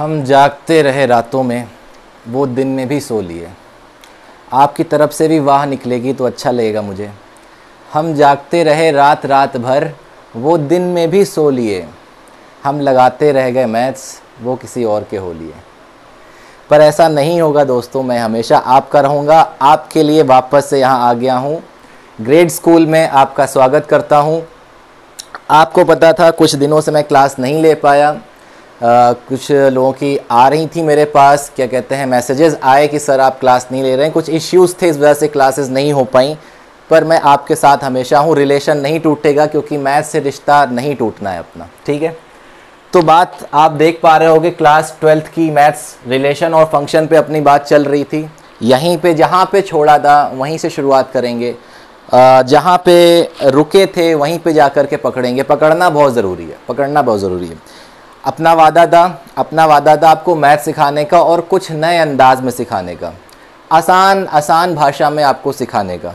हम जागते रहे रातों में, वो दिन में भी सो लिए। आपकी तरफ से भी वाह निकलेगी तो अच्छा लगेगा मुझे। हम जागते रहे रात रात भर, वो दिन में भी सो लिए। हम लगाते रह गए मैथ्स, वो किसी और के हो लिए। पर ऐसा नहीं होगा दोस्तों, मैं हमेशा आपका रहूँगा। आपके लिए वापस से यहाँ आ गया हूँ। ग्रेड स्कूल में आपका स्वागत करता हूँ। आपको पता था कुछ दिनों से मैं क्लास नहीं ले पाया। कुछ लोगों की आ रही थी मेरे पास, क्या कहते हैं, मैसेजेस आए कि सर आप क्लास नहीं ले रहे हैं। कुछ इश्यूज़ थे, इस वजह से क्लासेस नहीं हो पाई। पर मैं आपके साथ हमेशा हूँ। रिलेशन नहीं टूटेगा, क्योंकि मैथ से रिश्ता नहीं टूटना है अपना, ठीक है। तो बात आप देख पा रहे होगे, क्लास 12th की मैथ्स रिलेशन और फंक्शन पे अपनी बात चल रही थी। यहीं पे जहाँ पे छोड़ा था वहीं से शुरुआत करेंगे। जहाँ पे रुके थे वहीं पे जा कर के पकड़ेंगे। पकड़ना बहुत ज़रूरी है, पकड़ना बहुत ज़रूरी है। अपना वादा था आपको मैथ सिखाने का और कुछ नए अंदाज में सिखाने का, आसान भाषा में आपको सिखाने का,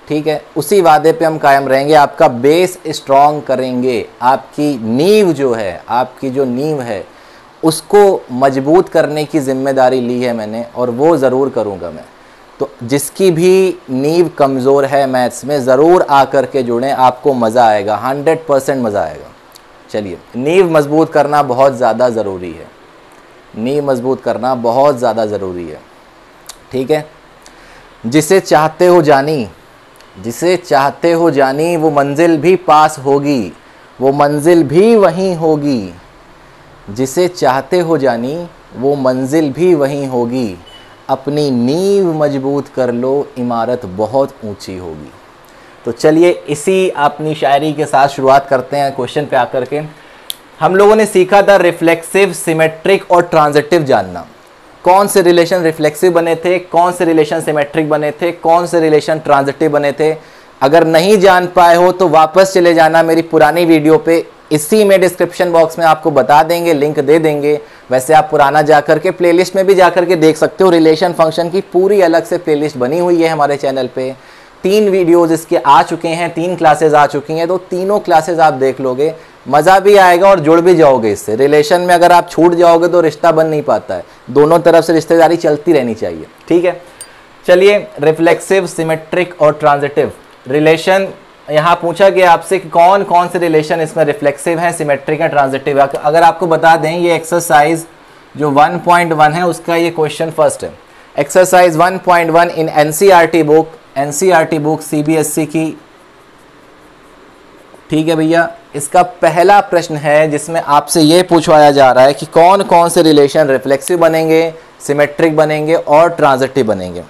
ठीक है। उसी वादे पे हम कायम रहेंगे। आपका बेस स्ट्रॉन्ग करेंगे। आपकी नींव जो है, आपकी जो नींव है, उसको मजबूत करने की जिम्मेदारी ली है मैंने, और वो ज़रूर करूँगा मैं। तो जिसकी भी नींव कमज़ोर है मैथ्स में, ज़रूर आकर के जुड़ें, आपको मज़ा आएगा, 100% मज़ा आएगा। चलिए, नींव मजबूत करना बहुत ज़्यादा ज़रूरी है। नींव मजबूत करना बहुत ज़्यादा ज़रूरी है, ठीक है। जिसे चाहते हो जानी, जिसे चाहते हो जानी, वो मंजिल भी पास होगी, वो मंजिल भी वहीं होगी। जिसे चाहते हो जानी, वो मंजिल भी वहीं होगी। अपनी नींव मजबूत कर लो, इमारत बहुत ऊंची होगी। तो चलिए, इसी अपनी शायरी के साथ शुरुआत करते हैं। क्वेश्चन पे आकर के हम लोगों ने सीखा था रिफ्लेक्सिव, सिमेट्रिक और ट्रांजिटिव जानना। कौन से रिलेशन रिफ्लेक्सिव बने थे, कौन से रिलेशन सिमेट्रिक बने थे, कौन से रिलेशन ट्रांजिटिव बने थे। अगर नहीं जान पाए हो तो वापस चले जाना मेरी पुरानी वीडियो पे। इसी में डिस्क्रिप्शन बॉक्स में आपको बता देंगे, लिंक दे देंगे। वैसे आप पुराना जाकर के प्लेलिस्ट में भी जाकर के देख सकते हो। रिलेशन फंक्शन की पूरी अलग से प्लेलिस्ट बनी हुई है हमारे चैनल पे। 3 वीडियोज़ इसके आ चुके हैं, 3 क्लासेज आ चुकी हैं। तो तीनों क्लासेज आप देख लोगे, मज़ा भी आएगा और जुड़ भी जाओगे इससे। रिलेशन में अगर आप छूट जाओगे तो रिश्ता बन नहीं पाता है। दोनों तरफ से रिश्तेदारी चलती रहनी चाहिए, ठीक है। चलिए, रिफ्लेक्सिव, सिमेट्रिक और ट्रांजिटिव रिलेशन यहाँ पूछा गया आपसे कि कौन कौन से रिलेशन इसमें रिफ्लेक्सिव हैं, सिमेट्रिक है, ट्रांजिटिव है। अगर आपको बता दें, ये एक्सरसाइज जो 1.1 है उसका ये क्वेश्चन फर्स्ट है। Exercise 1.1 in NCERT book CBSE की, ठीक है भैया। इसका पहला प्रश्न है जिसमें आपसे ये पूछवाया जा रहा है कि कौन कौन से रिलेशन रिफ्लेक्सिव बनेंगे, सिमेट्रिक बनेंगे और ट्रांजिटिव बनेंगे।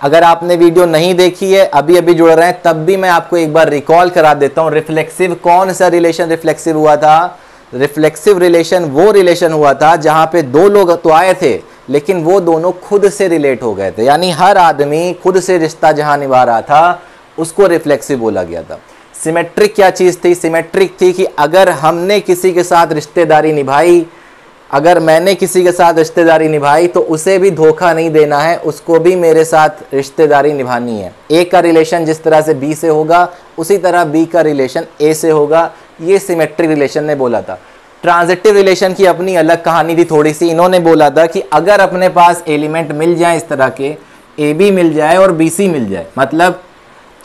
अगर आपने वीडियो नहीं देखी है, अभी अभी जुड़ रहे हैं, तब भी मैं आपको एक बार रिकॉल करा देता हूँ। रिफ्लेक्सिव, कौन सा रिलेशन रिफ्लेक्सिव हुआ था? रिफ्लेक्सिव रिलेशन वो रिलेशन हुआ था जहां पे 2 लोग तो आए थे, लेकिन वो दोनों खुद से रिलेट हो गए थे। यानी हर आदमी खुद से रिश्ता जहां निभा रहा था, उसको रिफ्लेक्सिव बोला गया था। सिमेट्रिक क्या चीज़ थी? सिमेट्रिक थी कि अगर हमने किसी के साथ रिश्तेदारी निभाई, अगर मैंने किसी के साथ रिश्तेदारी निभाई, तो उसे भी धोखा नहीं देना है, उसको भी मेरे साथ रिश्तेदारी निभानी है। ए का रिलेशन जिस तरह से बी से होगा, उसी तरह बी का रिलेशन ए से होगा। ये सिमेट्रिक रिलेशन ने बोला था। ट्रांजिटिव रिलेशन की अपनी अलग कहानी थी थोड़ी सी। इन्होंने बोला था कि अगर अपने पास एलिमेंट मिल जाए इस तरह के, ए बी मिल जाए और बी सी मिल जाए, मतलब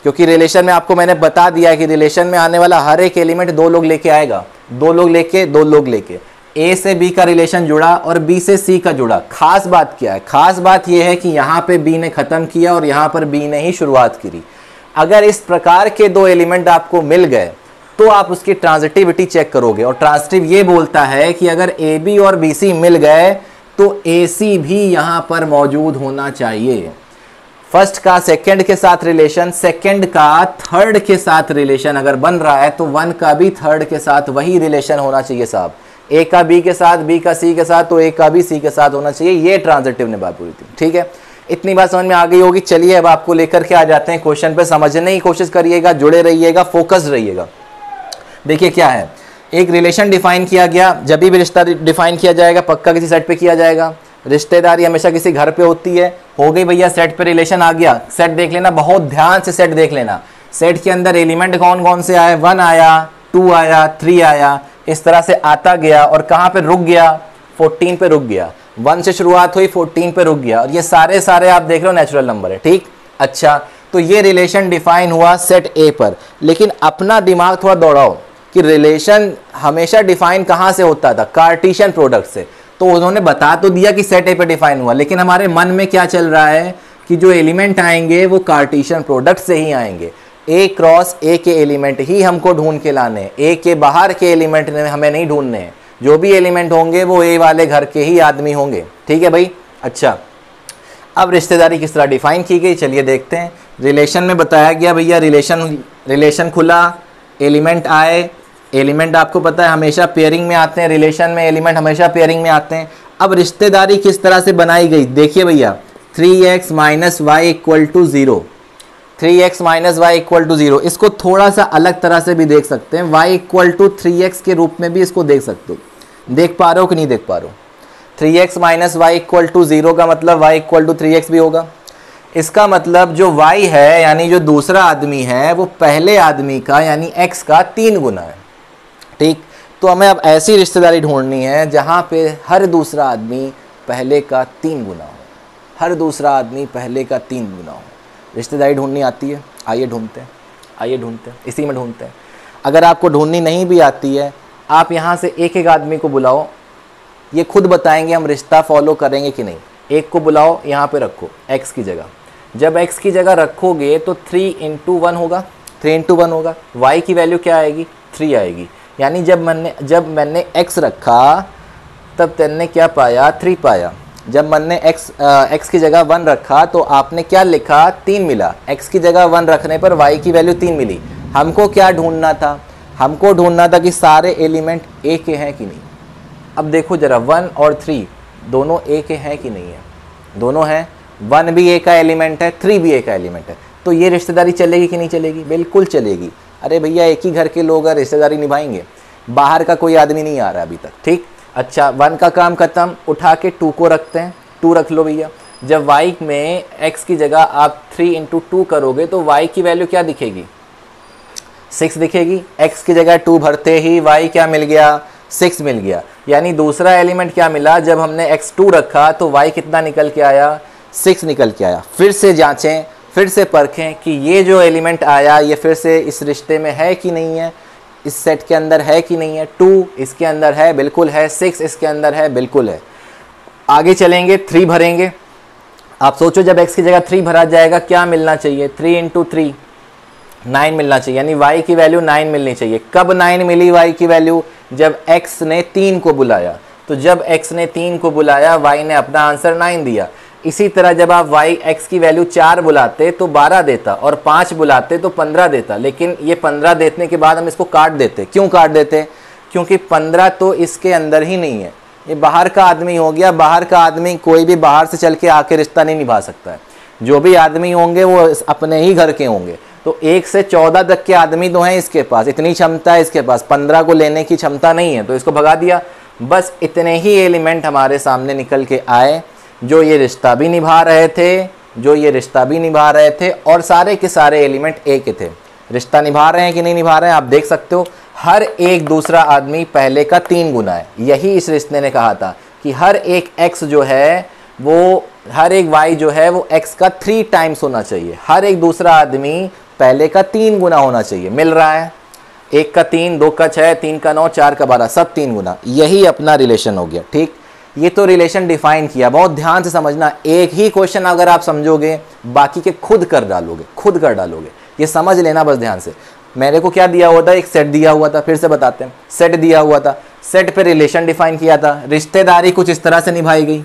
क्योंकि रिलेशन में आपको मैंने बता दिया है कि रिलेशन में आने वाला हर एक एलिमेंट 2 लोग लेके आएगा, 2 लोग लेके। ए से बी का रिलेशन जुड़ा और बी से सी का जुड़ा। खास बात क्या है? खास बात यह है कि यहाँ पे बी ने ख़त्म किया और यहाँ पर बी ने ही शुरुआत करी। अगर इस प्रकार के 2 एलिमेंट आपको मिल गए तो आप उसकी ट्रांजिटिविटी चेक करोगे। और ट्रांजिटिव ये बोलता है कि अगर ए बी और बी सी मिल गए तो ए सी भी यहाँ पर मौजूद होना चाहिए। फर्स्ट का सेकंड के साथ रिलेशन, सेकंड का थर्ड के साथ रिलेशन अगर बन रहा है तो 1 का भी थर्ड के साथ वही रिलेशन होना चाहिए साहब। ए का बी के साथ, बी का सी के साथ, तो ए का भी सी के साथ होना चाहिए। ये ट्रांजिटिव ने बात पूरी थी, ठीक है। इतनी बात समझ में आ गई होगी। चलिए, अब आपको लेकर के आ जाते हैं क्वेश्चन पे। समझने की कोशिश करिएगा, जुड़े रहिएगा, फोकस्ड रहिएगा। देखिए क्या है, एक रिलेशन डिफाइन किया गया। जब भी रिश्ता डिफाइन किया जाएगा, पक्का किसी सेट पे किया जाएगा। रिश्तेदारी हमेशा किसी घर पे होती है। हो गई भैया, सेट पे रिलेशन आ गया। सेट देख लेना, बहुत ध्यान से सेट देख लेना। सेट के अंदर एलिमेंट कौन कौन से आए? 1 आया, 2 आया, 3 आया, इस तरह से आता गया और कहाँ पे रुक गया? 14 पे रुक गया, 1 से शुरुआत हुई 14 पे रुक गया, और ये सारे सारे आप देख रहे हो नेचुरल नंबर है, ठीक। अच्छा, तो ये रिलेशन डिफाइन हुआ सेट ए पर, लेकिन अपना दिमाग थोड़ा दौड़ाओ कि रिलेशन हमेशा डिफाइन कहाँ से होता था, कार्टेशियन प्रोडक्ट से। तो उन्होंने बता तो दिया कि सेट ए पे डिफाइन हुआ, लेकिन हमारे मन में क्या चल रहा है कि जो एलिमेंट आएंगे वो कार्टेशियन प्रोडक्ट से ही आएंगे, ए क्रॉस ए के एलिमेंट ही हमको ढूंढ के लाने हैं, ए के बाहर के एलिमेंट हमें नहीं ढूंढने हैं, जो भी एलिमेंट होंगे वो ए वाले घर के ही आदमी होंगे, ठीक है भाई। अच्छा, अब रिश्तेदारी किस तरह डिफाइन की गई, चलिए देखते हैं। रिलेशन में बताया गया भैया, रिलेशन खुला, एलिमेंट आए, एलिमेंट आपको पता है हमेशा पेयरिंग में आते हैं, रिलेशन में एलिमेंट हमेशा पेयरिंग में आते हैं। अब रिश्तेदारी किस तरह से बनाई गई, देखिए भैया, 3x minus y equal to 0, 3x minus y equal to 0, इसको थोड़ा सा अलग तरह से भी देख सकते हैं, y इक्वल टू 3x के रूप में भी इसको देख सकते हो, देख पा रहे हो कि नहीं देख पा रहे हो। 3x minus y equal to 0 का मतलब y इक्वल टू 3x भी होगा। इसका मतलब जो y है यानी जो दूसरा आदमी है वो पहले आदमी का यानी x का 3 गुना है, ठीक। तो हमें अब ऐसी रिश्तेदारी ढूंढनी है जहाँ पे हर दूसरा आदमी पहले का 3 गुना हो, हर दूसरा आदमी पहले का 3 गुना हो। रिश्तेदारी ढूंढनी आती है, आइए ढूंढते हैं, आइए ढूंढते हैं, इसी में ढूंढते हैं। अगर आपको ढूंढनी नहीं भी आती है, आप यहाँ से एक एक आदमी को बुलाओ, ये खुद बताएंगे हम रिश्ता फॉलो करेंगे कि नहीं। एक को बुलाओ, यहाँ पे रखो x की जगह, जब x की जगह रखोगे तो 3 इंटू 1 होगा, 3 इंटू 1 होगा, y की वैल्यू क्या आएगी, 3 आएगी। यानी जब मैंने x रखा तब तेने क्या पाया, 3 पाया। जब मैंने x की जगह 1 रखा तो आपने क्या लिखा, 3 मिला। x की जगह 1 रखने पर y की वैल्यू 3 मिली। हमको क्या ढूंढना था, हमको ढूंढना था कि सारे एलिमेंट a के हैं कि नहीं। अब देखो जरा, 1 और 3 दोनों a के हैं कि नहीं है, दोनों हैं, 1 भी a का एलिमेंट है, 3 भी a का एलिमेंट है। तो ये रिश्तेदारी चलेगी कि नहीं चलेगी, बिल्कुल चलेगी। अरे भैया एक ही घर के लोग हैं, रिश्तेदारी निभाएंगे, बाहर का कोई आदमी नहीं आ रहा अभी तक, ठीक। अच्छा, 1 का काम खत्म, उठा के 2 को रखते हैं, 2 रख लो भैया। जब y में x की जगह आप 3 इंटू 2 करोगे तो y की वैल्यू क्या दिखेगी, 6 दिखेगी। x की जगह 2 भरते ही y क्या मिल गया, 6 मिल गया। यानी दूसरा एलिमेंट क्या मिला, जब हमने x2 रखा तो y कितना निकल के आया, 6 निकल के आया। फिर से जांचें, फिर से परखें कि ये जो एलिमेंट आया ये फिर से इस रिश्ते में है कि नहीं है, इस सेट के अंदर है कि नहीं है। 2 इसके अंदर है, बिल्कुल है। 6 इसके अंदर है, बिल्कुल है। आगे चलेंगे, 3 भरेंगे। आप सोचो जब x की जगह 3 भरा जाएगा क्या मिलना चाहिए, 3 इंटू 3 9 मिलना चाहिए, यानी y की वैल्यू 9 मिलनी चाहिए। कब 9 मिली y की वैल्यू, जब x ने 3 को बुलाया। तो जब x ने 3 को बुलाया y ने अपना आंसर 9 दिया। इसी तरह जब आप x की वैल्यू 4 बुलाते तो 12 देता और 5 बुलाते तो 15 देता, लेकिन ये 15 देने के बाद हम इसको काट देते। क्यों काट देते, क्योंकि 15 तो इसके अंदर ही नहीं है, ये बाहर का आदमी हो गया। बाहर का आदमी कोई भी बाहर से चल के आके रिश्ता नहीं निभा सकता है, जो भी आदमी होंगे वो अपने ही घर के होंगे। तो 1 से 14 तक के आदमी तो हैं इसके पास, इतनी क्षमता है इसके पास, 15 को लेने की क्षमता नहीं है, तो इसको भगा दिया। बस इतने ही एलिमेंट हमारे सामने निकल के आए जो ये रिश्ता भी निभा रहे थे, जो ये रिश्ता भी निभा रहे थे, और सारे के सारे एलिमेंट ए के थे। रिश्ता निभा रहे हैं कि नहीं निभा रहे हैं, आप देख सकते हो। हर एक दूसरा आदमी पहले का 3 गुना है। यही इस रिश्ते ने कहा था कि हर एक x जो है वो, हर एक y जो है वो x का 3 टाइम्स होना चाहिए। हर एक दूसरा आदमी पहले का 3 गुना होना चाहिए। मिल रहा है, 1 का 3, 2 का 6, 3 का 9, 4 का 12, सब 3 गुना। यही अपना रिलेशन हो गया, ठीक। ये तो रिलेशन डिफाइन किया, बहुत ध्यान से समझना। एक ही क्वेश्चन अगर आप समझोगे बाकी के खुद कर डालोगे, खुद कर डालोगे। ये समझ लेना बस ध्यान से। मेरे को क्या दिया हुआ था, एक सेट दिया हुआ था, फिर से बताते हैं। सेट दिया हुआ था, सेट पे रिलेशन डिफाइन किया था। रिश्तेदारी कुछ इस तरह से निभाई गई,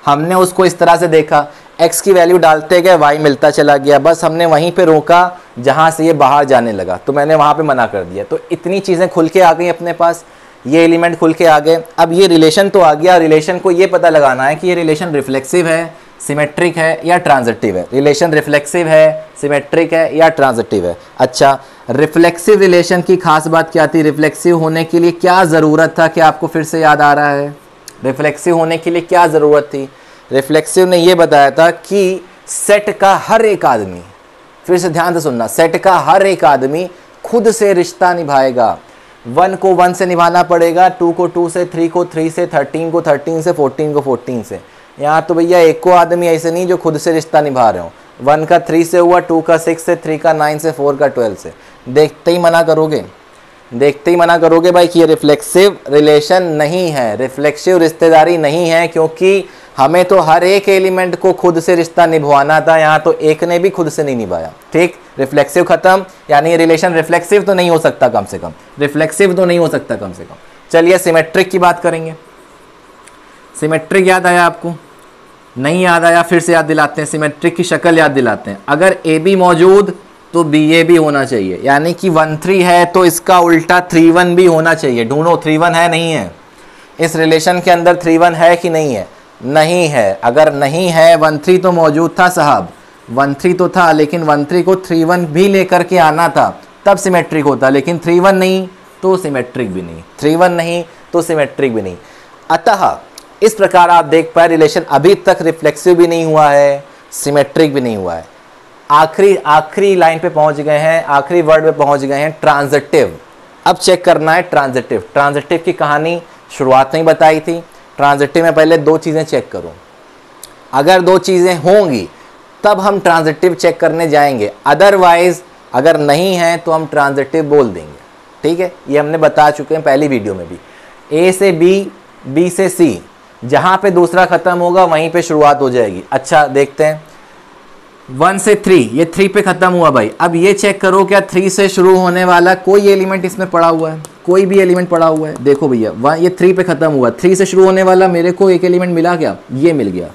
हमने उसको इस तरह से देखा, x की वैल्यू डालते गए y मिलता चला गया। बस हमने वहीं पे रोका जहाँ से ये बाहर जाने लगा, तो मैंने वहाँ पे मना कर दिया। तो इतनी चीज़ें खुल के आ गई अपने पास, ये एलिमेंट खुल के आ गए। अब ये रिलेशन तो आ गया, रिलेशन को ये पता लगाना है कि ये रिलेशन रिफ्लेक्सिव है, सिमेट्रिक है या ट्रांजिटिव है। रिलेशन रिफ्लेक्सिव है, सिमेट्रिक है या ट्रांजिटिव है। अच्छा, रिफ्लेक्सिव रिलेशन की खास बात क्या थी, रिफ्लेक्सिव होने के लिए क्या ज़रूरत था, क्या आपको फिर से याद आ रहा है? रिफ्लेक्सिव होने के लिए क्या ज़रूरत थी? रिफ्लेक्सिव ने ये बताया था कि सेट का हर एक आदमी, फिर से ध्यान से सुनना, सेट का हर एक आदमी खुद से रिश्ता निभाएगा। 1 को 1 से निभाना पड़ेगा, 2 को 2 से, 3 को 3 से, 13 को 13 से, 14 को 14 से। यहाँ तो भैया एक को आदमी ऐसे नहीं जो खुद से रिश्ता निभा रहे हो। 1 का 3 से हुआ, 2 का 6 से, 3 का 9 से, 4 का 12 से। देखते ही मना करोगे, देखते ही मना करोगे भाई कि ये रिफ्लेक्सिव रिलेशन नहीं है, रिफ्लेक्सिव रिश्तेदारी नहीं है, क्योंकि हमें तो हर एक एलिमेंट को खुद से रिश्ता निभाना था, यहाँ तो एक ने भी खुद से नहीं निभाया। ठीक, रिफ्लेक्सिव खत्म, यानी ये रिलेशन रिफ्लेक्सिव तो नहीं हो सकता, कम से कम रिफ्लेक्सिव तो नहीं हो सकता कम से कम। चलिए सिमेट्रिक की बात करेंगे। सिमेट्रिक याद आया आपको? नहीं याद आया, फिर से याद दिलाते हैं, सिमेट्रिक की शक्ल याद दिलाते हैं। अगर ए बी मौजूद तो बी ए भी होना चाहिए, यानी कि 1 3 है तो इसका उल्टा 3 1 भी होना चाहिए। ढूंढो 3 1 है नहीं है, इस रिलेशन के अंदर 3 1 है कि नहीं है? नहीं है। अगर नहीं है, 1 3 तो मौजूद था साहब, 1 3 तो था, लेकिन 1 3 को 3 1 भी लेकर के आना था, तब सिमेट्रिक होता, लेकिन 3 1 नहीं तो सिमेट्रिक भी नहीं, 3 1 नहीं तो सिमेट्रिक भी नहीं। अतः इस प्रकार आप देख पाए रिलेशन अभी तक रिफ्लेक्सिव भी नहीं हुआ है, सिमेट्रिक भी नहीं हुआ है। आखिरी लाइन पे पहुंच गए हैं, आखिरी वर्ड पे पहुंच गए हैं, ट्रांजिटिव। अब चेक करना है ट्रांजिटिव। ट्रांजिटिव की कहानी शुरुआत में बताई थी। ट्रांजिटिव में पहले 2 चीज़ें चेक करो, अगर 2 चीज़ें होंगी तब हम ट्रांजिटिव चेक करने जाएंगे, अदरवाइज अगर नहीं है तो हम ट्रांजिटिव बोल देंगे। ठीक है, ये हमने बता चुके हैं पहली वीडियो में भी। ए से बी, बी से सी, जहाँ पे दूसरा ख़त्म होगा वहीं पे शुरुआत हो जाएगी। अच्छा देखते हैं, 1 से 3, ये 3 पे ख़त्म हुआ भाई। अब ये चेक करो क्या 3 से शुरू होने वाला कोई एलिमेंट इसमें पड़ा हुआ है? कोई भी एलिमेंट पड़ा हुआ है? देखो भैया, ये 3 पे ख़त्म हुआ, 3 से शुरू होने वाला मेरे को एक एलिमेंट मिला क्या? ये मिल गया।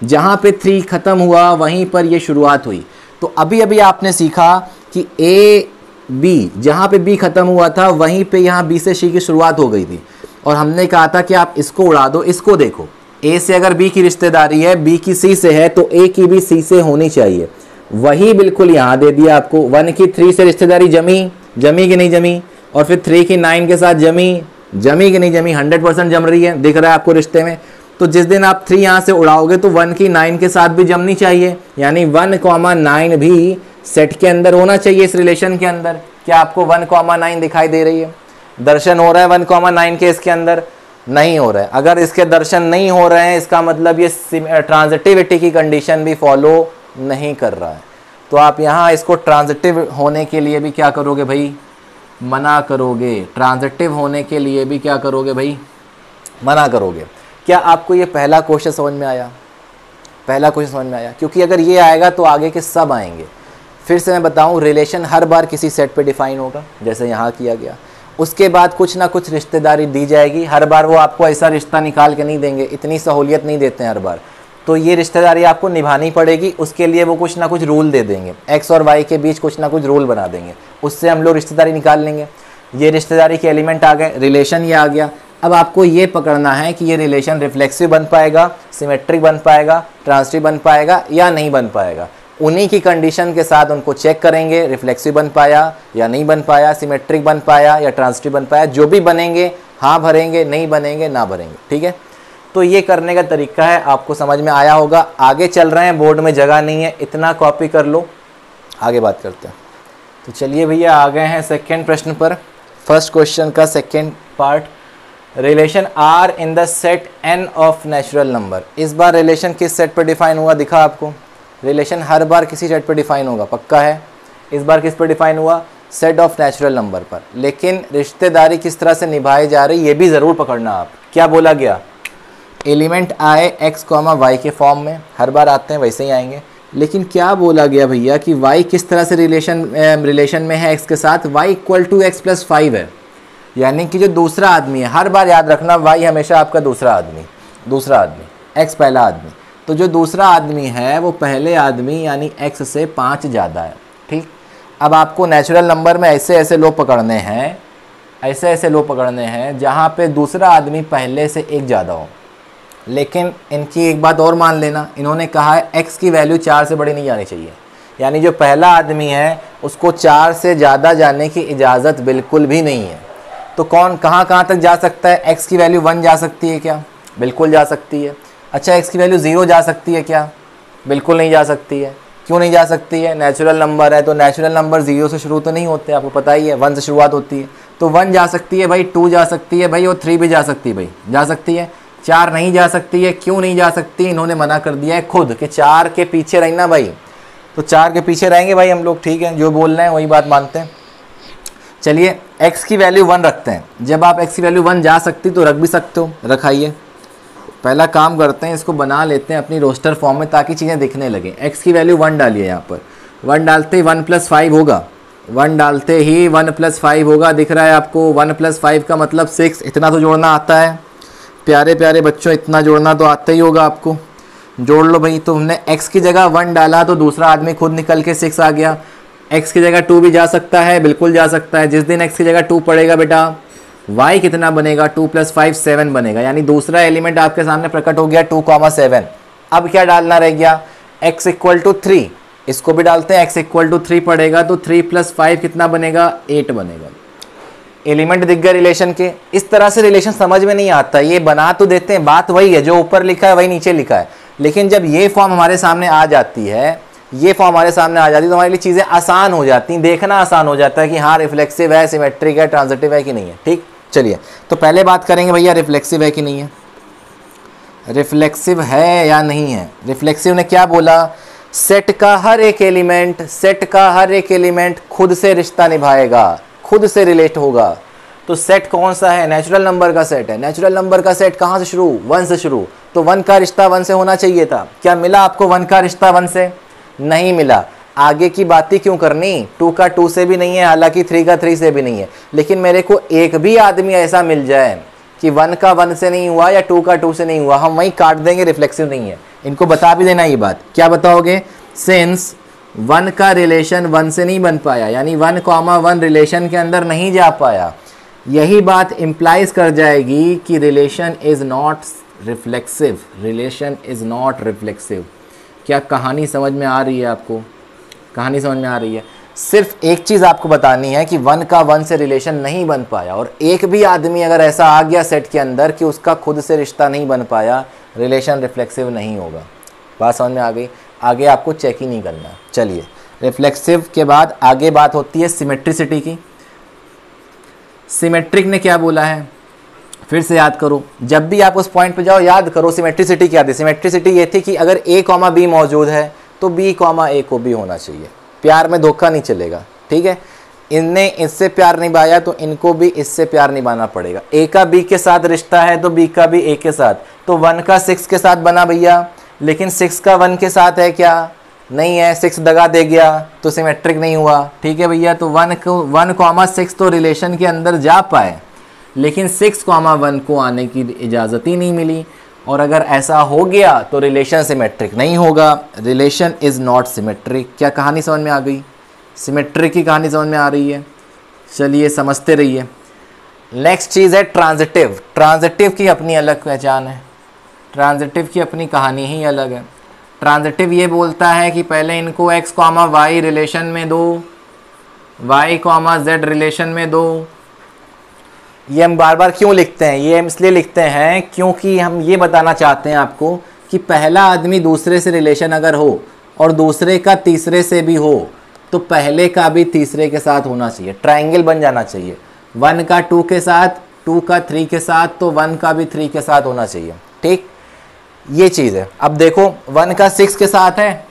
जहाँ पे 3 ख़त्म हुआ वहीं पर ये शुरुआत हुई। तो अभी अभी आपने सीखा कि ए बी, जहाँ पे बी ख़त्म हुआ था वहीं पे यहाँ बी से सी की शुरुआत हो गई थी, और हमने कहा था कि आप इसको उड़ा दो, इसको देखो, ए से अगर बी की रिश्तेदारी है, बी की सी से है, तो ए की भी सी से होनी चाहिए। वही बिल्कुल यहाँ दे दिया आपको। 1 की 3 से रिश्तेदारी जमी कि नहीं जमी, और फिर 3 की 9 के साथ जमी कि नहीं जमी? 100% जम रही है, दिख रहा है आपको रिश्ते में। तो जिस दिन आप 3 यहाँ से उड़ाओगे तो 1 की 9 के साथ भी जमनी चाहिए, यानी 1,9 भी सेट के अंदर होना चाहिए इस रिलेशन के अंदर। क्या आपको 1,9 दिखाई दे रही है? दर्शन हो रहा है 1,9 के इसके अंदर? नहीं हो रहा है। अगर इसके दर्शन नहीं हो रहे हैं, इसका मतलब ये ट्रांजिटिविटी की कंडीशन भी फॉलो नहीं कर रहा है। तो आप यहाँ इसको ट्रांजिटिव होने के लिए भी क्या करोगे भाई? मना करोगे। ट्रांजिटिव होने के लिए भी क्या करोगे भाई? मना करोगे। क्या आपको ये पहला क्वेश्चन समझ में आया? पहला क्वेश्चन समझ में आया? क्योंकि अगर ये आएगा तो आगे के सब आएंगे। फिर से मैं बताऊं, रिलेशन हर बार किसी सेट पे डिफाइन होगा, जैसे यहाँ किया गया। उसके बाद कुछ ना कुछ रिश्तेदारी दी जाएगी। हर बार वो आपको ऐसा रिश्ता निकाल के नहीं देंगे, इतनी सहूलियत नहीं देते हैं हर बार। तो ये रिश्तेदारी आपको निभानी पड़ेगी। उसके लिए वो कुछ ना कुछ रूल दे देंगे, एक्स और वाई के बीच कुछ ना कुछ रूल बना देंगे, उससे हम लोग रिश्तेदारी निकाल लेंगे। ये रिश्तेदारी के एलिमेंट आ गए, रिलेशन ये आ गया। अब आपको ये पकड़ना है कि ये रिलेशन रिफ्लेक्सिव बन पाएगा, सिमेट्रिक बन पाएगा, ट्रांजिटिव बन पाएगा या नहीं बन पाएगा। उन्हीं की कंडीशन के साथ उनको चेक करेंगे, रिफ्लेक्सिव बन पाया या नहीं बन पाया, सिमेट्रिक बन पाया या ट्रांजिटिव बन पाया। जो भी बनेंगे हाँ भरेंगे, नहीं बनेंगे ना भरेंगे। ठीक है, तो ये करने का तरीका है, आपको समझ में आया होगा। आगे चल रहे हैं, बोर्ड में जगह नहीं है, इतना कॉपी कर लो, आगे बात करते हैं। तो चलिए भैया आ गए हैं सेकेंड प्रश्न पर। फर्स्ट क्वेश्चन का second part, relation R in the set N of natural number. इस बार रिलेशन किस सेट पर डिफाइन हुआ दिखा आपको? रिलेशन हर बार किसी सेट पर डिफाइन होगा, पक्का है। इस बार किस पर डिफाइन हुआ? सेट ऑफ नेचुरल नंबर पर। लेकिन रिश्तेदारी किस तरह से निभाई जा रही ये भी ज़रूर पकड़ना आप। क्या बोला गया? एलिमेंट आए x, y के फॉर्म में, हर बार आते हैं वैसे ही आएंगे। लेकिन क्या बोला गया भैया कि y किस तरह से रिलेशन में है x के साथ? y = x + 5 है, यानी कि जो दूसरा आदमी है, हर बार याद रखना y हमेशा आपका दूसरा आदमी, x पहला आदमी। तो जो दूसरा आदमी है वो पहले आदमी यानी x से 5 ज़्यादा है। ठीक, अब आपको नेचुरल नंबर में ऐसे ऐसे लो पकड़ने हैं, जहाँ पे दूसरा आदमी पहले से एक ज़्यादा हो। लेकिन इनकी एक बात और मान लेना, इन्होंने कहा है x की वैल्यू 4 से बड़ी नहीं जानी चाहिए, यानी जो पहला आदमी है उसको 4 से ज़्यादा जाने की इजाज़त बिल्कुल भी नहीं है। तो कौन कहाँ तक जा सकता है? x की वैल्यू 1 जा सकती है क्या? बिल्कुल जा सकती है। अच्छा, x की वैल्यू 0 जा सकती है क्या? बिल्कुल नहीं जा सकती है। क्यों नहीं जा सकती है? नेचुरल नंबर है, तो नेचुरल नंबर 0 से शुरू तो नहीं होते, आपको पता ही है, 1 से शुरुआत होती है। तो 1 जा सकती है भाई, 2 जा सकती है भाई, और 3 भी जा सकती है भाई, जा सकती है। 4 नहीं जा सकती है, क्यों नहीं जा सकती? इन्होंने मना कर दिया है खुद कि 4 के पीछे रहना भाई, तो 4 के पीछे रहेंगे भाई हम लोग, ठीक है, जो बोल रहे हैं वही बात मानते हैं। चलिए x की वैल्यू 1 रखते हैं। जब आप x की वैल्यू 1 जा सकती तो रख भी सकते हो, रखाइए। पहला काम करते हैं, इसको बना लेते हैं अपनी रोस्टर फॉर्म में ताकि चीज़ें दिखने लगें। x की वैल्यू 1 डालिए यहाँ पर, 1 डालते ही 1 + 5 होगा, 1 डालते ही 1 + 5 होगा, दिख रहा है आपको। 1 + 5 का मतलब 6, इतना तो जोड़ना आता है प्यारे प्यारे बच्चों, इतना जोड़ना तो आता ही होगा आपको, जोड़ लो भाई। तो हमने x की जगह 1 डाला तो दूसरा आदमी खुद निकल के 6 आ गया। x की जगह 2 भी जा सकता है, बिल्कुल जा सकता है। जिस दिन x की जगह 2 पड़ेगा बेटा, y कितना बनेगा? 2 + 5 7 बनेगा, यानी दूसरा एलिमेंट आपके सामने प्रकट हो गया 2,7। अब क्या डालना रह गया? x = 3, इसको भी डालते हैं। x = 3 पड़ेगा तो 3 + 5 कितना बनेगा? 8 बनेगा। एलिमेंट दिख गए रिलेशन के। इस तरह से रिलेशन समझ में नहीं आता, ये बना तो देते हैं, बात वही है, जो ऊपर लिखा है वही नीचे लिखा है, लेकिन जब ये फॉर्म हमारे सामने आ जाती है, ये फॉर्म हमारे सामने आ जाती है तो हमारे लिए चीज़ें आसान हो जाती हैं, देखना आसान हो जाता है कि हाँ रिफ्लेक्सिव है, सिमेट्रिक है, ट्रांजिटिव है कि नहीं है। ठीक, चलिए तो पहले बात करेंगे भैया रिफ्लेक्सिव है कि नहीं है, रिफ्लेक्सिव है या नहीं है। रिफ्लेक्सिव ने क्या बोला? सेट का हर एक एलिमेंट, सेट का हर एक एलिमेंट खुद से रिश्ता निभाएगा, खुद से रिलेट होगा। तो सेट कौन सा है? नेचुरल नंबर का सेट है। नेचुरल नंबर का सेट कहाँ से शुरू? 1 से शुरू। तो 1 का रिश्ता 1 से होना चाहिए था। क्या मिला आपको 1 का रिश्ता 1 से? नहीं मिला। आगे की बात ही क्यों करनी? 2 का 2 से भी नहीं है, हालांकि 3 का 3 से भी नहीं है, लेकिन मेरे को एक भी आदमी ऐसा मिल जाए कि 1 का 1 से नहीं हुआ या 2 का 2 से नहीं हुआ, हम वहीं काट देंगे, रिफ्लेक्सिव नहीं है। इनको बता भी देना ये बात। क्या बताओगे? सिंस 1 का रिलेशन 1 से नहीं बन पाया, यानी 1,1 रिलेशन के अंदर नहीं जा पाया, यही बात इम्प्लाइज कर जाएगी कि relation is not reflexive, relation is not reflexive. क्या कहानी समझ में आ रही है आपको? कहानी समझ में आ रही है। सिर्फ एक चीज़ आपको बतानी है कि 1 का 1 से रिलेशन नहीं बन पाया, और एक भी आदमी अगर ऐसा आ गया सेट के अंदर कि उसका खुद से रिश्ता नहीं बन पाया, रिलेशन रिफ्लेक्सिव नहीं होगा। बात समझ में आ गई? आगे आपको चेक ही नहीं करना। चलिए, रिफ्लेक्सिव के बाद आगे बात होती है सिमेट्रिसिटी की। सिमेट्रिक ने क्या बोला है? फिर से याद करो, जब भी आप उस पॉइंट पे जाओ याद करो सिमेट्रिसिटी क्या थी। सिमेट्रिसिटी ये थी कि अगर a, b मौजूद है तो b, a को भी होना चाहिए। प्यार में धोखा नहीं चलेगा, ठीक है। इनने इससे प्यार निभाया तो इनको भी इससे प्यार निभाना पड़ेगा। a का b के साथ रिश्ता है तो b का भी a के साथ। तो 1 का 6 के साथ बना भैया, लेकिन 6 का 1 के साथ है क्या? नहीं है। 6 दगा दे गया तो सिमेट्रिक नहीं हुआ, ठीक है भैया। तो 1,6 तो रिलेशन के अंदर जा पाए, लेकिन 6,1 को आने की इजाज़त ही नहीं मिली, और अगर ऐसा हो गया तो रिलेशन सिमेट्रिक नहीं होगा। Relation is not symmetric. क्या कहानी समझ में आ गई? सिमेट्रिक की कहानी समझ में आ रही है? चलिए समझते रहिए। नेक्स्ट चीज़ है ट्रांजिटिव। ट्रांजिटिव की अपनी अलग पहचान है, ट्रांजिटिव की अपनी कहानी ही अलग है। ट्रांजिटिव ये बोलता है कि पहले इनको x, y रिलेशन में दो, y, z रिलेशन में दो। ये हम बार बार क्यों लिखते हैं? ये हम इसलिए लिखते हैं क्योंकि हम ये बताना चाहते हैं आपको कि पहला आदमी दूसरे से रिलेशन अगर हो और दूसरे का तीसरे से भी हो तो पहले का भी तीसरे के साथ होना चाहिए, ट्रायंगल बन जाना चाहिए। 1 का 2 के साथ, 2 का 3 के साथ, तो 1 का भी 3 के साथ होना चाहिए, ठीक। ये चीज़ है। अब देखो 1 का 6 के साथ है,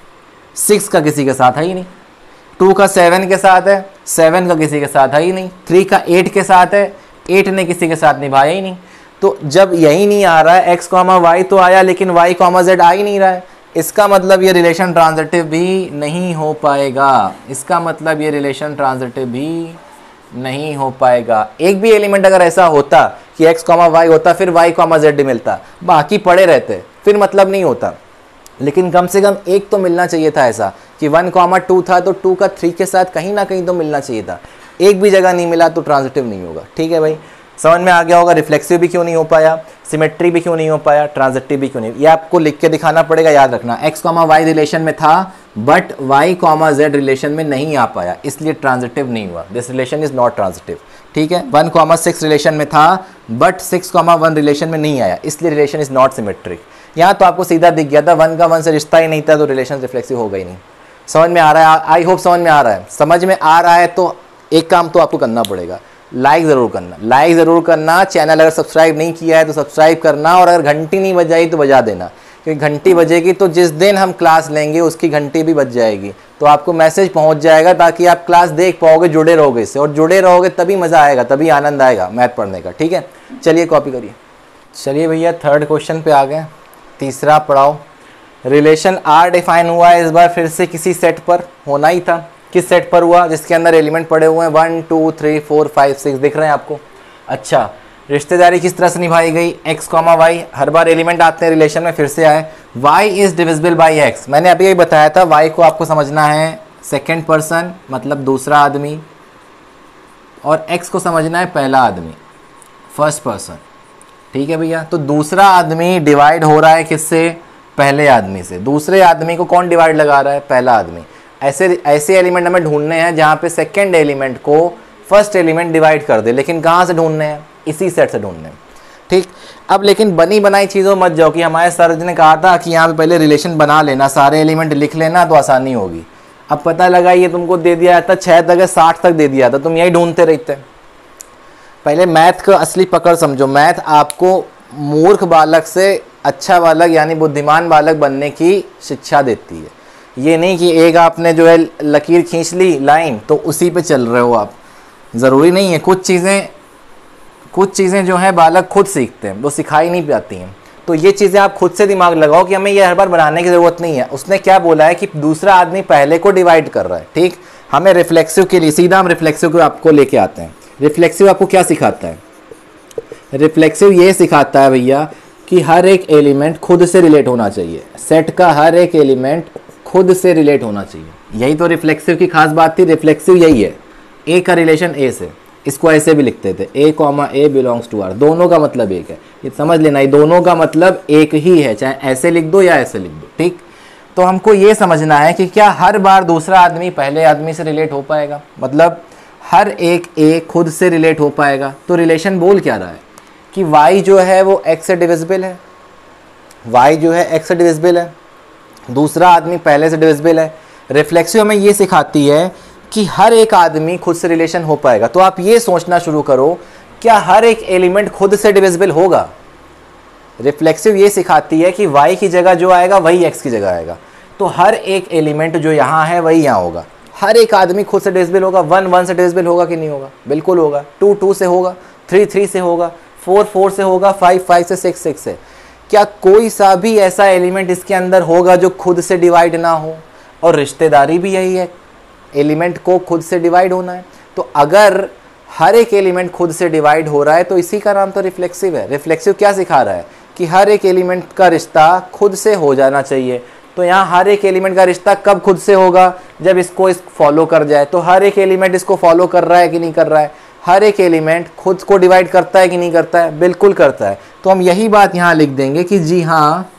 6 का किसी के साथ है ही नहीं। 2 का 7 के साथ है, 7 का किसी के साथ है ही नहीं। 3 का 8 के साथ है, 8 ने किसी के साथ निभाया ही नहीं। तो जब यही नहीं आ रहा है x, y तो आया, लेकिन y, z आ ही नहीं रहा है, इसका मतलब ये रिलेशन ट्रांजिटिव भी नहीं हो पाएगा। इसका मतलब ये रिलेशन ट्रांजिटिव भी नहीं हो पाएगा। एक भी एलिमेंट अगर ऐसा होता कि x, y होता, फिर y, z मिलता, बाकी पड़े रहते, फिर मतलब नहीं होता। लेकिन कम से कम एक तो मिलना चाहिए था ऐसा कि 1, 2 था तो 2 का 3 के साथ कहीं ना कहीं तो मिलना चाहिए था। एक भी जगह नहीं मिला तो ट्रांजिटिव नहीं होगा, ठीक है भाई। समझ में आ गया होगा रिफ्लेक्सिव भी क्यों नहीं हो पाया, सिमेट्री भी क्यों नहीं हो पाया, ट्रांजिटिव भी क्यों नहीं। ये आपको लिख के दिखाना पड़ेगा, याद रखना। x, y रिलेशन में था बट y, z रिलेशन में नहीं आ पाया, इसलिए ट्रांजिटिव नहीं हुआ। This relation is not transitive, ठीक है। 1, 6 रिलेशन में था बट 6, 1 रिलेशन में नहीं आया, इसलिए रिलेशन इज नॉट सिमेट्रिक। यहाँ तो आपको सीधा दिख गया था 1 का 1 से रिश्ता ही नहीं था तो रिलेशन रिफ्लेक्सिव होगा ही नहीं। समझ में आ रहा है? आई होप समझ में आ रहा है। समझ में आ रहा है तो एक काम तो आपको करना पड़ेगा, लाइक ज़रूर करना, लाइक ज़रूर करना। चैनल अगर सब्सक्राइब नहीं किया है तो सब्सक्राइब करना, और अगर घंटी नहीं बजाई तो बजा देना, क्योंकि घंटी बजेगी तो जिस दिन हम क्लास लेंगे उसकी घंटी भी बज जाएगी, तो आपको मैसेज पहुंच जाएगा, ताकि आप क्लास देख पाओगे, जुड़े रहोगे इससे, और जुड़े रहोगे तभी मज़ा आएगा, तभी आनंद आएगा मैथ पढ़ने का। ठीक है, चलिए कॉपी करिए। चलिए भैया थर्ड क्वेश्चन पे आ गए, तीसरा पढ़ाओ। रिलेशन आर डिफाइन हुआ है इस बार फिर से किसी सेट पर, होना ही था। किस सेट पर हुआ? जिसके अंदर एलिमेंट पड़े हुए हैं 1 2 3 4 5 6, दिख रहे हैं आपको। अच्छा, रिश्तेदारी किस तरह से निभाई गई? x, y, हर बार एलिमेंट आते हैं रिलेशन में, फिर से आए। y is divisible by x, मैंने अभी यही बताया था। y को आपको समझना है सेकेंड पर्सन, मतलब दूसरा आदमी, और x को समझना है पहला आदमी, फर्स्ट पर्सन। ठीक है भैया, तो दूसरा आदमी डिवाइड हो रहा है किससे? पहले आदमी से। दूसरे आदमी को कौन डिवाइड लगा रहा है? पहला आदमी। ऐसे एलिमेंट हमें ढूंढने हैं जहाँ पे सेकेंड एलिमेंट को फर्स्ट एलिमेंट डिवाइड कर दे, लेकिन कहाँ से ढूंढने हैं? इसी सेट से ढूंढने हैं। ठीक, अब लेकिन बनी बनाई चीज़ों मत जाओ कि हमारे सर ने कहा था कि यहाँ पे पहले रिलेशन बना लेना, सारे एलिमेंट लिख लेना तो आसानी होगी। अब पता लगा ये तुमको दे दिया था 6 तक 60 तक दे दिया था, तुम यही ढूंढते रहते। पहले मैथ का असली पकड़ समझो। मैथ आपको मूर्ख बालक से अच्छा बालक यानी बुद्धिमान बालक बनने की शिक्षा देती है। ये नहीं कि एक आपने जो है लकीर खींच ली लाइन तो उसी पे चल रहे हो आप, ज़रूरी नहीं है। कुछ चीज़ें जो है बालक खुद सीखते हैं, वो सिखाई नहीं जाती हैं। तो ये चीज़ें आप खुद से दिमाग लगाओ कि हमें ये हर बार बनाने की ज़रूरत नहीं है। उसने क्या बोला है कि दूसरा आदमी पहले को डिवाइड कर रहा है। ठीक, हमें रिफ्लेक्सिव के लिए सीधा हम रिफ्लेक्सिव को आपको लेके आते हैं। रिफ्लेक्सिव आपको क्या सिखाता है? रिफ्लेक्सिव ये सिखाता है भैया कि हर एक एलिमेंट खुद से रिलेट होना चाहिए। सेट का हर एक एलिमेंट खुद से रिलेट होना चाहिए। यही तो रिफ्लेक्सिव की खास बात थी। रिफ्लेक्सिव यही है, ए का रिलेशन ए से, इसको ऐसे भी लिखते थे a, a belongs to r, दोनों का मतलब एक है। ये समझ लेना, ये दोनों का मतलब एक ही है, चाहे ऐसे लिख दो या ऐसे लिख दो। ठीक, तो हमको ये समझना है कि क्या हर बार दूसरा आदमी पहले आदमी से रिलेट हो पाएगा? मतलब हर एक a खुद से रिलेट हो पाएगा। तो रिलेशन बोल क्या रहा है कि y जो है वो x से डिविजिबल है, y जो है x से डिविजिबल है, दूसरा आदमी पहले से डिविजिबल है। रिफ्लेक्सिव हमें ये सिखाती है कि हर एक आदमी खुद से रिलेशन हो पाएगा। तो आप ये सोचना शुरू करो, क्या हर एक एलिमेंट खुद से डिविजिबल होगा? रिफ्लेक्सिव ये सिखाती है कि y की जगह जो आएगा वही x की जगह आएगा। तो हर एक एलिमेंट जो यहाँ है वही यहाँ होगा। हर एक आदमी खुद से डिविजिबल होगा। 1 1 से डिविजिबल होगा कि नहीं होगा? बिल्कुल होगा। 2 2 से होगा, 3 3 से होगा, 4 4 से होगा, 5 5 से, 6 6 से। क्या कोई सा भी ऐसा एलिमेंट इसके अंदर होगा जो खुद से डिवाइड ना हो? और रिश्तेदारी भी यही है, एलिमेंट को खुद से डिवाइड होना है। तो अगर हर एक एलिमेंट खुद से डिवाइड हो रहा है तो इसी का नाम तो रिफ्लेक्सिव है। रिफ्लेक्सिव क्या सिखा रहा है कि हर एक एलिमेंट का रिश्ता खुद से हो जाना चाहिए। तो यहाँ हर एक एलिमेंट का रिश्ता कब खुद से होगा? जब इसको फॉलो कर जाए। तो हर एक एलिमेंट इसको फॉलो कर रहा है कि नहीं कर रहा है? हर एक एलिमेंट खुद को डिवाइड करता है कि नहीं करता है? बिल्कुल करता है। तो हम यही बात यहाँ लिख देंगे कि जी हाँ,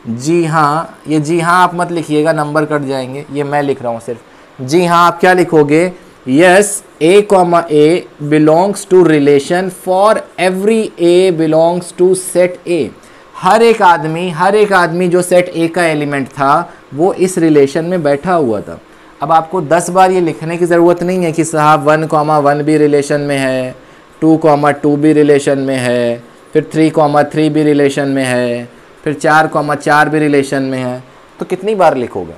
जी हाँ। ये जी हाँ आप मत लिखिएगा, नंबर कट जाएंगे, ये मैं लिख रहा हूँ सिर्फ। जी हाँ आप क्या लिखोगे? Yes, a, a belongs to relation for every a belongs to set a। हर एक आदमी जो सेट a का एलिमेंट था वो इस रिलेशन में बैठा हुआ था। अब आपको 10 बार ये लिखने की ज़रूरत नहीं है कि साहब 1, 1 भी रिलेशन में है, 2, 2 भी रिलेशन में है, फिर 3, 3 भी रिलेशन में है, फिर 4, 4 भी रिलेशन में है। तो कितनी बार लिखोगे?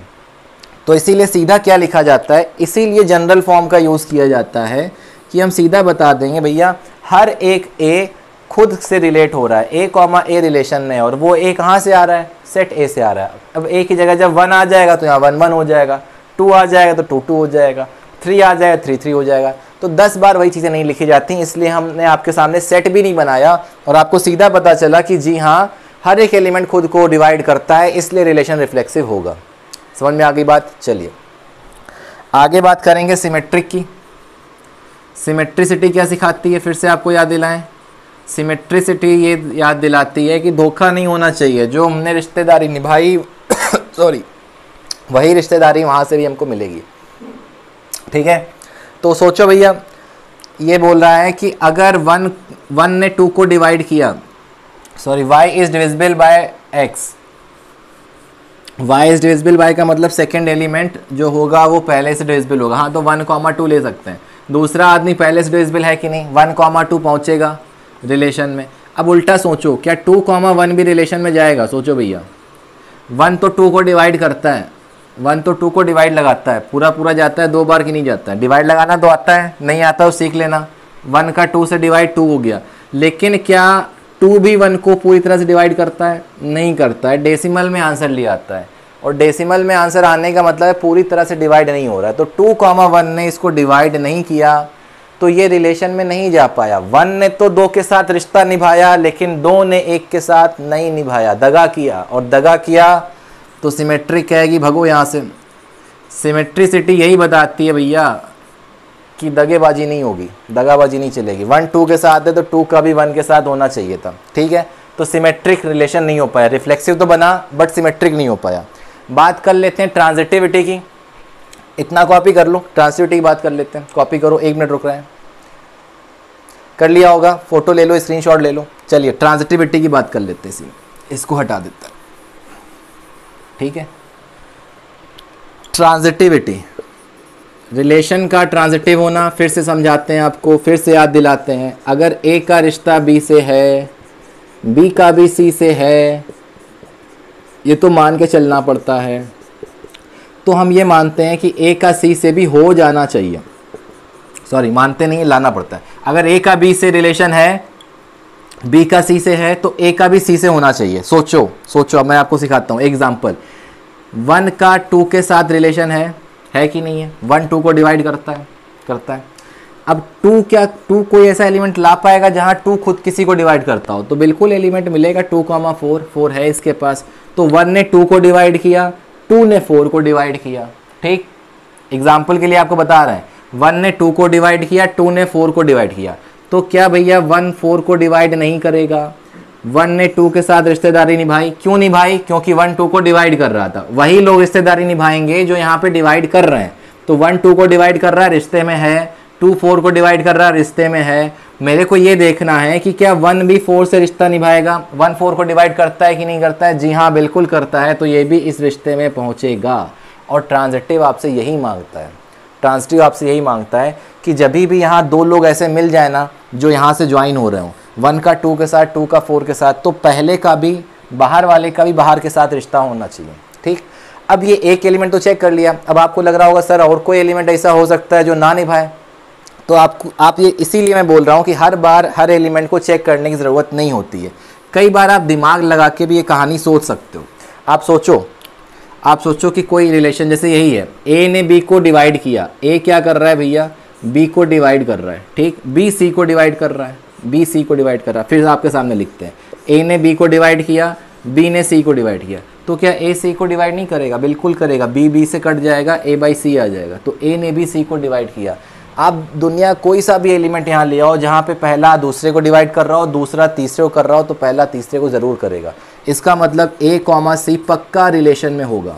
तो इसीलिए सीधा क्या लिखा जाता है, इसीलिए जनरल फॉर्म का यूज़ किया जाता है कि हम सीधा बता देंगे भैया हर एक a खुद से रिलेट हो रहा है। a, a रिलेशन में है और वो a कहाँ से आ रहा है? सेट a से आ रहा है। अब a की जगह जब 1 आ जाएगा तो यहाँ 1 1 हो जाएगा, 2 आ जाएगा तो 2 2 हो जाएगा, 3 आ जाएगा 3 3 हो जाएगा। तो 10 बार वही चीज़ें नहीं लिखी जाती, इसलिए हमने आपके सामने सेट भी नहीं बनाया और आपको सीधा पता चला कि जी हाँ हर एक एलिमेंट खुद को डिवाइड करता है, इसलिए रिलेशन रिफ्लेक्सिव होगा। समझ में आ गई बात? चलिए आगे बात करेंगे सिमेट्रिक की। सिमेट्रिसिटी क्या सिखाती है? फिर से आपको याद दिलाएं। सिमेट्रिसिटी ये याद दिलाती है कि धोखा नहीं होना चाहिए। जो हमने रिश्तेदारी निभाई सॉरी, वही रिश्तेदारी वहाँ से भी हमको मिलेगी। ठीक है, तो सोचो भैया, ये बोल रहा है कि अगर 1 ने 2 को डिवाइड किया, sorry y is divisible by x। y is divisible by का मतलब सेकेंड एलिमेंट जो होगा वो पहले से डिविजिबल होगा। हाँ, तो 1, 2 ले सकते हैं। दूसरा आदमी पहले से डिविजिबल है कि नहीं, 1,2 पहुँचेगा रिलेशन में। अब उल्टा सोचो, क्या 2,1 भी रिलेशन में जाएगा? सोचो भैया, 1 तो 2 को डिवाइड करता है, 1 तो 2 को डिवाइड लगाता है, पूरा पूरा जाता है 2 बार कि नहीं जाता है? डिवाइड लगाना तो आता है, नहीं आता तो सीख लेना। 1 का 2 से डिवाइड 2 हो गया, लेकिन क्या 2 भी 1 को पूरी तरह से डिवाइड करता है? नहीं करता है, डेसिमल में आंसर ले आता है। और डेसिमल में आंसर आने का मतलब है पूरी तरह से डिवाइड नहीं हो रहा है। तो 2,1 ने इसको डिवाइड नहीं किया तो ये रिलेशन में नहीं जा पाया। 1 ने तो 2 के साथ रिश्ता निभाया, लेकिन 2 ने 1 के साथ नहीं निभाया, दगा किया। और दगा किया तो सिमेट्री कहेगी भगो यहाँ से। सिमेट्रिसिटी यही बताती है भैया कि दगेबाजी नहीं होगी, दगाबाजी नहीं चलेगी। 1 2 के साथ है तो 2 का भी 1 के साथ होना चाहिए था, ठीक है। तो सिमेट्रिक रिलेशन नहीं हो पाया, रिफ्लेक्सिव तो बना बट सिमेट्रिक नहीं हो पाया। बात कर लेते हैं ट्रांजिटिविटी की। इतना कॉपी कर लो, ट्रांजिटिविटी की बात कर लेते हैं। कॉपी करो, 1 मिनट रुक रहे हैं। कर लिया होगा, फोटो ले लो, स्क्रीनशॉट ले लो। चलिए ट्रांजिटिविटी की बात कर लेते हैं, इसको हटा देते हैं, ठीक है। ट्रांजिटिविटी, रिलेशन का ट्रांजिटिव होना फिर से समझाते हैं आपको, फिर से याद दिलाते हैं। अगर ए का रिश्ता बी से है, बी का भी सी से है, ये तो मान के चलना पड़ता है, तो हम ये मानते हैं कि ए का सी से भी हो जाना चाहिए। सॉरी, मानते नहीं, लाना पड़ता है। अगर ए का बी से रिलेशन है, बी का सी से है, तो ए का भी सी से होना चाहिए। सोचो सोचो, अब मैं आपको सिखाता हूँ एग्जाम्पल। 1 का 2 के साथ रिलेशन है कि नहीं है? 1 2 को डिवाइड करता है। अब 2 क्या 2 कोई ऐसा एलिमेंट ला पाएगा जहाँ 2 खुद किसी को डिवाइड करता हो? तो बिल्कुल एलिमेंट मिलेगा। 2,4 4 है इसके पास, तो 1 ने 2 को डिवाइड किया, 2 ने 4 को डिवाइड किया, ठीक। एग्जाम्पल के लिए आपको बता रहे हैं, 1 ने 2 को डिवाइड किया, 2 ने 4 को डिवाइड किया। तो क्या भैया 1 4 को डिवाइड नहीं करेगा? 1 ने 2 के साथ रिश्तेदारी निभाई, क्यों निभाई? क्योंकि 1 2 को डिवाइड कर रहा था। वही लोग रिश्तेदारी निभाएंगे जो यहाँ पे डिवाइड कर रहे हैं। तो 1 2 को डिवाइड कर रहा है, रिश्ते में है। 2 4 को डिवाइड कर रहा है, रिश्ते में है। मेरे को ये देखना है कि क्या 1 भी 4 से रिश्ता निभाएगा? 1 4 को डिवाइड करता है कि नहीं करता है? जी हाँ, बिल्कुल करता है। तो ये भी इस रिश्ते में पहुँचेगा। और ट्रांजिटिव आपसे यही मांगता है, ट्रांजिटिव आपसे यही मांगता है कि जब भी यहाँ 2 लोग ऐसे मिल जाए ना, जो यहाँ से ज्वाइन हो रहे हो, 1 का 2 के साथ, 2 का 4 के साथ, तो पहले का भी बाहर वाले का भी बाहर के साथ रिश्ता होना चाहिए, ठीक। अब ये एक एलिमेंट तो चेक कर लिया। अब आपको लग रहा होगा सर और कोई एलिमेंट ऐसा हो सकता है जो ना निभाए? तो आप ये इसीलिए मैं बोल रहा हूँ कि हर बार हर एलिमेंट को चेक करने की ज़रूरत नहीं होती है। कई बार आप दिमाग लगा के भी ये कहानी सोच सकते हो। आप सोचो कि कोई रिलेशन जैसे यही है, ए ने बी को डिवाइड किया। ए क्या कर रहा है भैया? बी को डिवाइड कर रहा है, ठीक। बी सी को डिवाइड कर रहा है, बी सी को डिवाइड कर रहा है। फिर आपके सामने लिखते हैं, ए ने बी को डिवाइड किया, बी ने सी को डिवाइड किया। तो क्या ए सी को डिवाइड नहीं करेगा? बिल्कुल करेगा। बी बी से कट जाएगा, ए बाई सी आ जाएगा। तो ए ने भी सी को डिवाइड किया। आप दुनिया कोई सा भी एलिमेंट यहाँ ले आओ जहाँ पे पहला दूसरे को डिवाइड कर रहा हो, दूसरा तीसरे को कर रहा हो, तो पहला तीसरे को ज़रूर करेगा। इसका मतलब ए कॉमा सी पक्का रिलेशन में होगा,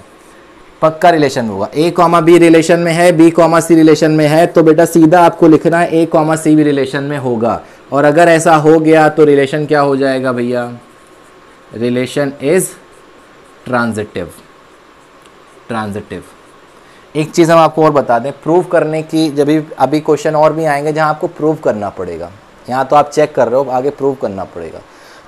पक्का रिलेशन होगा। ए कॉमा बी रिलेशन में है, बी कॉमा सी रिलेशन में है, तो बेटा सीधा आपको लिखना है ए कॉमा सी भी रिलेशन में होगा। और अगर ऐसा हो गया तो रिलेशन क्या हो जाएगा भैया? Relation is transitive. एक चीज़ हम आपको और बता दें, प्रूव करने की जब भी अभी क्वेश्चन और भी आएंगे जहां आपको प्रूव करना पड़ेगा। यहाँ तो आप चेक कर रहे हो, आगे प्रूव करना पड़ेगा।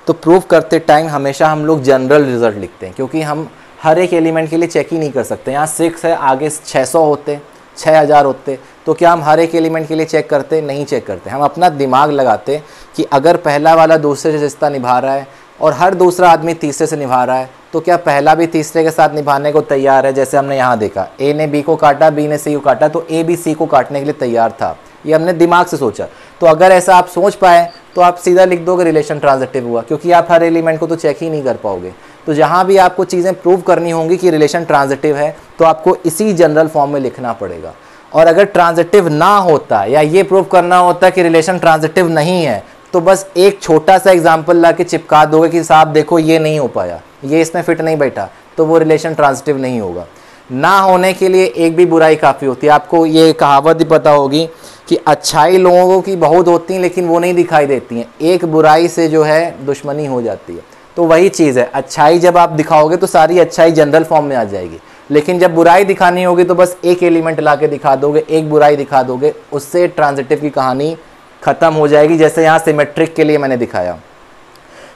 तो प्रूव करते टाइम हमेशा हम लोग जनरल रिजल्ट लिखते हैं, क्योंकि हम हर एक एलिमेंट के लिए चेक ही नहीं कर सकते। यहाँ 6 है, आगे 600 होते, 6000 होते, तो क्या हम हर एक एलिमेंट के लिए चेक करते? नहीं चेक करते। हम अपना दिमाग लगाते कि अगर पहला वाला दूसरे से रिश्ता निभा रहा है और हर दूसरा आदमी तीसरे से निभा रहा है, तो क्या पहला भी तीसरे के साथ निभाने को तैयार है? जैसे हमने यहाँ देखा, ए ने बी को काटा, बी ने सी को काटा, तो ए भी सी को काटने के लिए तैयार था। ये हमने दिमाग से सोचा। तो अगर ऐसा आप सोच पाए तो आप सीधा लिख दोगे रिलेशन ट्रांजिटिव हुआ, क्योंकि आप हर एलिमेंट को तो चेक ही नहीं कर पाओगे। तो जहाँ भी आपको चीज़ें प्रूव करनी होंगी कि रिलेशन ट्रांजिटिव है, तो आपको इसी जनरल फॉर्म में लिखना पड़ेगा। और अगर ट्रांजिटिव ना होता या ये प्रूव करना होता कि रिलेशन ट्रांजिटिव नहीं है, तो बस एक छोटा सा एग्जाम्पल ला के चिपका दोगे कि साहब देखो ये नहीं हो पाया, ये इसमें फिट नहीं बैठा, तो वो रिलेशन ट्रांजिटिव नहीं होगा। ना होने के लिए एक भी बुराई काफ़ी होती है। आपको ये कहावत भी पता होगी कि अच्छाई लोगों की बहुत होती हैं लेकिन वो नहीं दिखाई देती हैं। एक बुराई से जो है दुश्मनी हो जाती है। तो वही चीज़ है, अच्छाई जब आप दिखाओगे तो सारी अच्छाई जनरल फॉर्म में आ जाएगी। लेकिन जब बुराई दिखानी होगी तो बस एक एलिमेंट ला के दिखा दोगे, एक बुराई दिखा दोगे, उससे ट्रांजिटिव की कहानी ख़त्म हो जाएगी। जैसे यहाँ सिमेट्रिक के लिए मैंने दिखाया,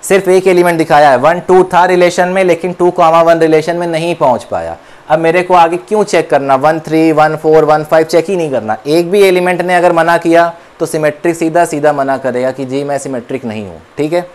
सिर्फ एक एलिमेंट दिखाया है, 1 2 था रिलेशन में, लेकिन 2,1 रिलेशन में नहीं पहुँच पाया। अब मेरे को आगे क्यों चेक करना, 1 3 1 4 1 5 चेक ही नहीं करना। एक भी एलिमेंट ने अगर मना किया तो सिमेट्रिक सीधा सीधा मना करेगा कि जी मैं सिमेट्रिक नहीं हूँ। ठीक है,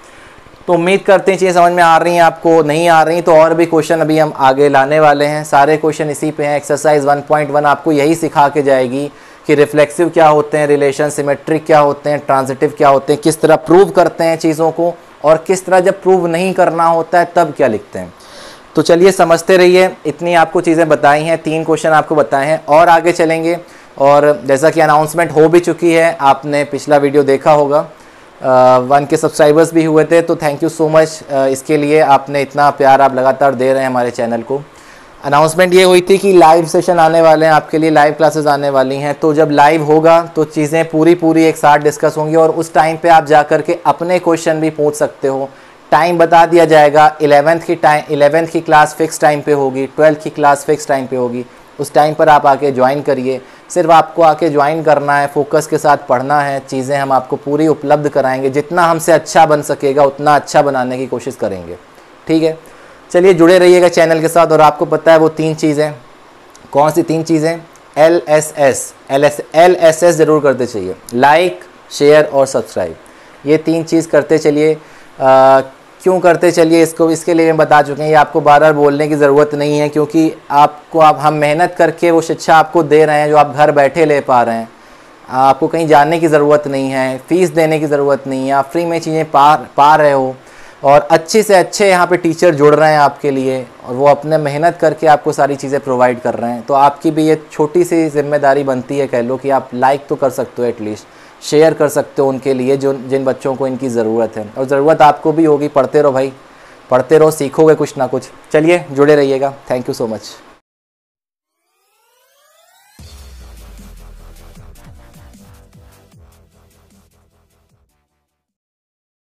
तो उम्मीद करते हैं चीज़ें समझ में आ रही हैं आपको। नहीं आ रही तो और भी क्वेश्चन अभी हम आगे लाने वाले हैं, सारे क्वेश्चन इसी पे हैं। एक्सरसाइज 1.1 आपको यही सिखा के जाएगी कि रिफ्लेक्सिव क्या होते हैं रिलेशन, सिमेट्रिक क्या होते हैं, ट्रांजिटिव क्या होते हैं, किस तरह प्रूव करते हैं चीज़ों को, और किस तरह जब प्रूव नहीं करना होता है तब क्या लिखते हैं। तो चलिए समझते रहिए, इतनी आपको चीज़ें बताई हैं, 3 क्वेश्चन आपको बताए हैं और आगे चलेंगे। और जैसा कि अनाउंसमेंट हो भी चुकी है, आपने पिछला वीडियो देखा होगा, 1 के सब्सक्राइबर्स भी हुए थे, तो थैंक यू सो मच इसके लिए, आपने इतना प्यार आप लगातार दे रहे हैं हमारे चैनल को। अनाउंसमेंट ये हुई थी कि लाइव सेशन आने वाले हैं आपके लिए, लाइव क्लासेस आने वाली हैं, तो जब लाइव होगा तो चीज़ें पूरी एक साथ डिस्कस होंगी और उस टाइम पे आप जा कर के अपने क्वेश्चन भी पूछ सकते हो। टाइम बता दिया जाएगा, 11th की क्लास फिक्स टाइम पे होगी, 12th की क्लास फिक्स टाइम पे होगी, उस टाइम पर आप आके ज्वाइन करिए। सिर्फ आपको आके ज्वाइन करना है, फोकस के साथ पढ़ना है, चीज़ें हम आपको पूरी उपलब्ध कराएंगे, जितना हमसे अच्छा बन सकेगा उतना अच्छा बनाने की कोशिश करेंगे। ठीक है, चलिए जुड़े रहिएगा चैनल के साथ। और आपको पता है वो 3 चीज़ें, कौन सी 3 चीज़ें? LSS ज़रूर करते चाहिए, लाइक शेयर और सब्सक्राइब, ये 3 चीज़ करते चलिए। क्यों करते चलिए इसको, इसके लिए मैं बता चुके हैं, ये आपको बार-बार बोलने की ज़रूरत नहीं है, क्योंकि हम मेहनत करके वो शिक्षा आपको दे रहे हैं जो आप घर बैठे ले पा रहे हैं। आपको कहीं जाने की ज़रूरत नहीं है, फ़ीस देने की ज़रूरत नहीं है, आप फ्री में चीज़ें पा रहे हो और अच्छे से अच्छे यहाँ पे टीचर जुड़ रहे हैं आपके लिए और वो अपने मेहनत करके आपको सारी चीज़ें प्रोवाइड कर रहे हैं। तो आपकी भी ये छोटी सी जिम्मेदारी बनती है, कह लो कि आप लाइक तो कर सकते हो, एटलीस्ट शेयर कर सकते हो उनके लिए जिन बच्चों को इनकी ज़रूरत है, और ज़रूरत आपको भी होगी। पढ़ते रहो भाई, पढ़ते रहो, सीखोगे कुछ ना कुछ। चलिए जुड़े रहिएगा, थैंक यू सो मच।